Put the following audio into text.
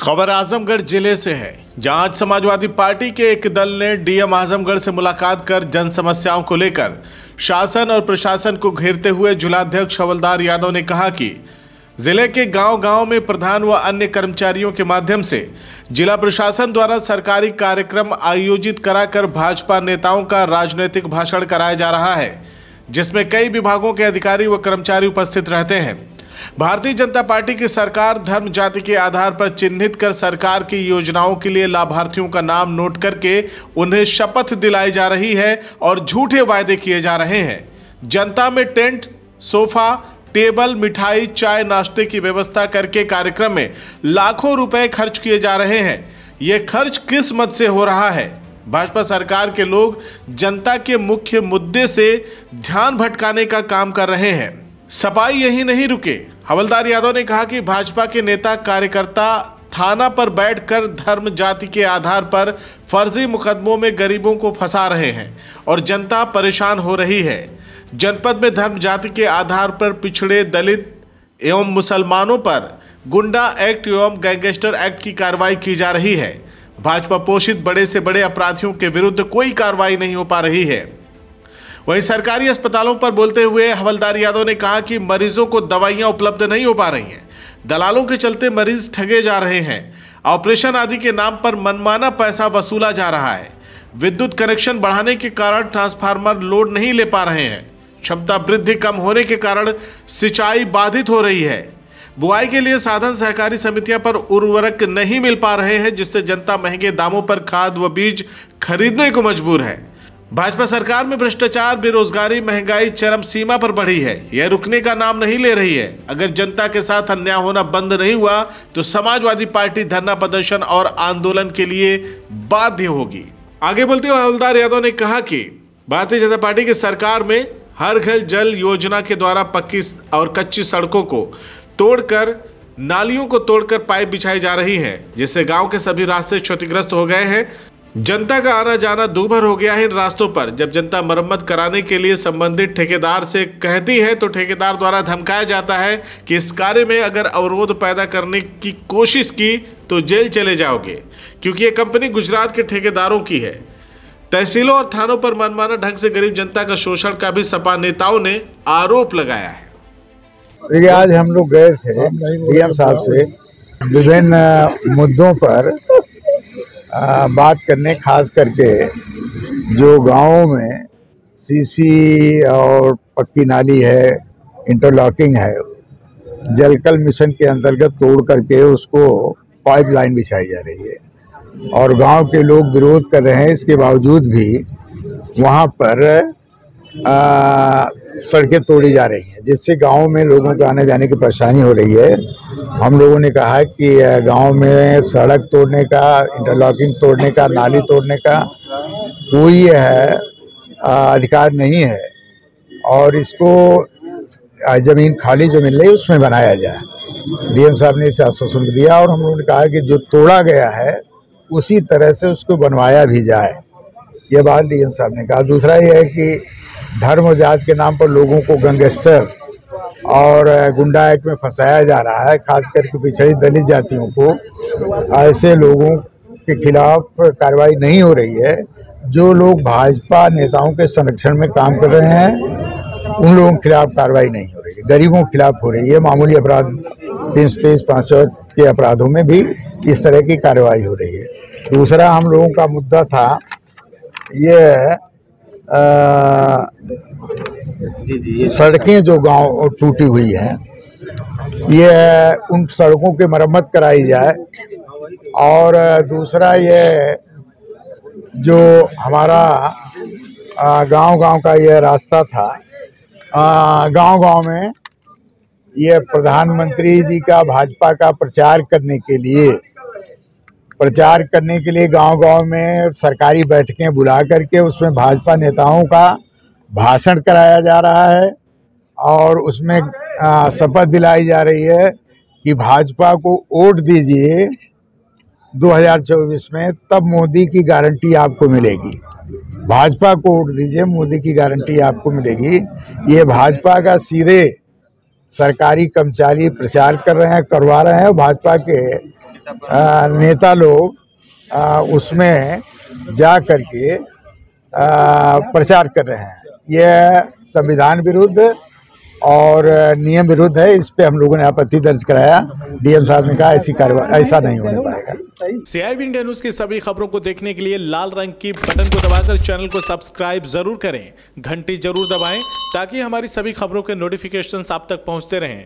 खबर आजमगढ़ जिले से है, जहां आज समाजवादी पार्टी के एक दल ने डीएम आजमगढ़ से मुलाकात कर जन समस्याओं को लेकर शासन और प्रशासन को घेरते हुए जिलाध्यक्ष हवलदार यादव ने कहा कि जिले के गांव-गांव में प्रधान व अन्य कर्मचारियों के माध्यम से जिला प्रशासन द्वारा सरकारी कार्यक्रम आयोजित कराकर भाजपा नेताओं का राजनीतिक भाषण कराया जा रहा है, जिसमें कई विभागों के अधिकारी व कर्मचारी उपस्थित रहते हैं। भारतीय जनता पार्टी की सरकार धर्म जाति के आधार पर चिन्हित कर सरकार की योजनाओं के लिए लाभार्थियों का नाम नोट करके उन्हें शपथ दिलाई जा रही है और झूठे वायदे किए जा रहे हैं। जनता में टेंट, सोफा, टेबल, मिठाई, चाय, नाश्ते की व्यवस्था करके कार्यक्रम में लाखों रुपए खर्च किए जा रहे हैं। ये खर्च किस मद से हो रहा है? भाजपा सरकार के लोग जनता के मुख्य मुद्दे से ध्यान भटकाने का काम कर रहे हैं। सफाई यही नहीं रुके। हवलदार यादव ने कहा कि भाजपा के नेता कार्यकर्ता थाना पर बैठकर धर्म जाति के आधार पर फर्जी मुकदमों में गरीबों को फंसा रहे हैं और जनता परेशान हो रही है। जनपद में धर्म जाति के आधार पर पिछड़े, दलित एवं मुसलमानों पर गुंडा एक्ट एवं गैंगस्टर एक्ट की कार्रवाई की जा रही है। भाजपा पोषित बड़े से बड़े अपराधियों के विरुद्ध कोई कार्रवाई नहीं हो पा रही है। वहीं सरकारी अस्पतालों पर बोलते हुए हवलदार यादव ने कहा कि मरीजों को दवाइयां उपलब्ध नहीं हो पा रही हैं। दलालों के चलते मरीज ठगे जा रहे हैं। ऑपरेशन आदि के नाम पर मनमाना पैसा वसूला जा रहा है। विद्युत कनेक्शन बढ़ाने के कारण ट्रांसफार्मर लोड नहीं ले पा रहे हैं। क्षमता वृद्धि कम होने के कारण सिंचाई बाधित हो रही है। बुआई के लिए साधन सहकारी समितियां पर उर्वरक नहीं मिल पा रहे हैं, जिससे जनता महंगे दामों पर खाद व बीज खरीदने को मजबूर है। भाजपा सरकार में भ्रष्टाचार, बेरोजगारी, महंगाई चरम सीमा पर बढ़ी है। यह रुकने का नाम नहीं ले रही है। अगर जनता के साथ अन्याय होना बंद नहीं हुआ तो समाजवादी पार्टी धरना प्रदर्शन और आंदोलन के लिए बाध्य होगी। आगे बोलते हुए हवलदार यादव ने कहा कि भारतीय जनता पार्टी की सरकार में हर घर जल योजना के द्वारा पक्की और कच्ची सड़कों को तोड़कर, नालियों को तोड़कर पाइप बिछाई जा रही है, जिससे गांव के सभी रास्ते क्षतिग्रस्त हो गए हैं। जनता का आना जाना दूभर हो गया है इन रास्तों पर। जब जनता मरम्मत कराने के लिए संबंधित ठेकेदार से कहती है तो ठेकेदार द्वारा धमकाया जाता है कि इस कार्य में अगर अवरोध पैदा करने की कोशिश की तो जेल चले जाओगे, क्योंकि ये कंपनी गुजरात के ठेकेदारों की है। तहसीलों और थानों पर मनमाना ढंग से गरीब जनता का शोषण का भी सपा नेताओं ने आरोप लगाया है। देखिए, आज हम लोग गए थे डीएम साहब से विभिन्न मुद्दों पर बात करने, खास करके जो गांवों में सीसी और पक्की नाली है, इंटरलॉकिंग है, जलकल मिशन के अंतर्गत तोड़ करके उसको पाइपलाइन बिछाई जा रही है और गांव के लोग विरोध कर रहे हैं। इसके बावजूद भी वहां पर सड़कें तोड़ी जा रही हैं, जिससे गांव में लोगों को आने जाने की परेशानी हो रही है। हम लोगों ने कहा कि गांव में सड़क तोड़ने का, इंटरलॉकिंग तोड़ने का, नाली तोड़ने का कोई अधिकार नहीं है और इसको ज़मीन खाली जो मिल रही है उसमें बनाया जाए। डीएम साहब ने इसे आश्वासन दिया और हम लोगों ने कहा कि जो तोड़ा गया है उसी तरह से उसको बनवाया भी जाए। ये बात डीएम साहब ने कहा। दूसरा ये है कि धर्म और जात के नाम पर लोगों को गैंगस्टर और गुंडा एक्ट में फंसाया जा रहा है। खास करके पिछड़ी दलित जातियों को, ऐसे लोगों के खिलाफ कार्रवाई नहीं हो रही है। जो लोग भाजपा नेताओं के संरक्षण में काम कर रहे हैं उन लोगों के खिलाफ कार्रवाई नहीं हो रही है, गरीबों के खिलाफ हो रही है। मामूली अपराध 323, 500 के अपराधों में भी इस तरह की कार्रवाई हो रही है। दूसरा हम लोगों का मुद्दा था ये सड़कें जो गांव टूटी हुई हैं, ये उन सड़कों की मरम्मत कराई जाए। और दूसरा ये जो हमारा गांव-गांव का ये रास्ता था, गांव-गांव में ये प्रधानमंत्री जी का भाजपा का प्रचार करने के लिए गांव-गांव में सरकारी बैठकें बुला करके उसमें भाजपा नेताओं का भाषण कराया जा रहा है और उसमें शपथ दिलाई जा रही है कि भाजपा को वोट दीजिए 2024 में, तब मोदी की गारंटी आपको मिलेगी। भाजपा को वोट दीजिए, मोदी की गारंटी आपको मिलेगी। ये भाजपा का सीधे सरकारी कर्मचारी प्रचार कर रहे हैं, करवा रहे हैं। भाजपा के नेता लोग उसमें जा करके प्रचार कर रहे हैं। यह संविधान विरुद्ध और नियम विरुद्ध है। इस पे हम लोगों ने आपत्ति दर्ज कराया। डीएम साहब ने कहा ऐसी कार्रवाई ऐसा नहीं होने पाएगा। CIB इंडिया न्यूज की सभी खबरों को देखने के लिए लाल रंग की बटन को दबाकर चैनल को सब्सक्राइब जरूर करें, घंटी जरूर दबाएं ताकि हमारी सभी खबरों के नोटिफिकेशंस आप तक पहुंचते रहें।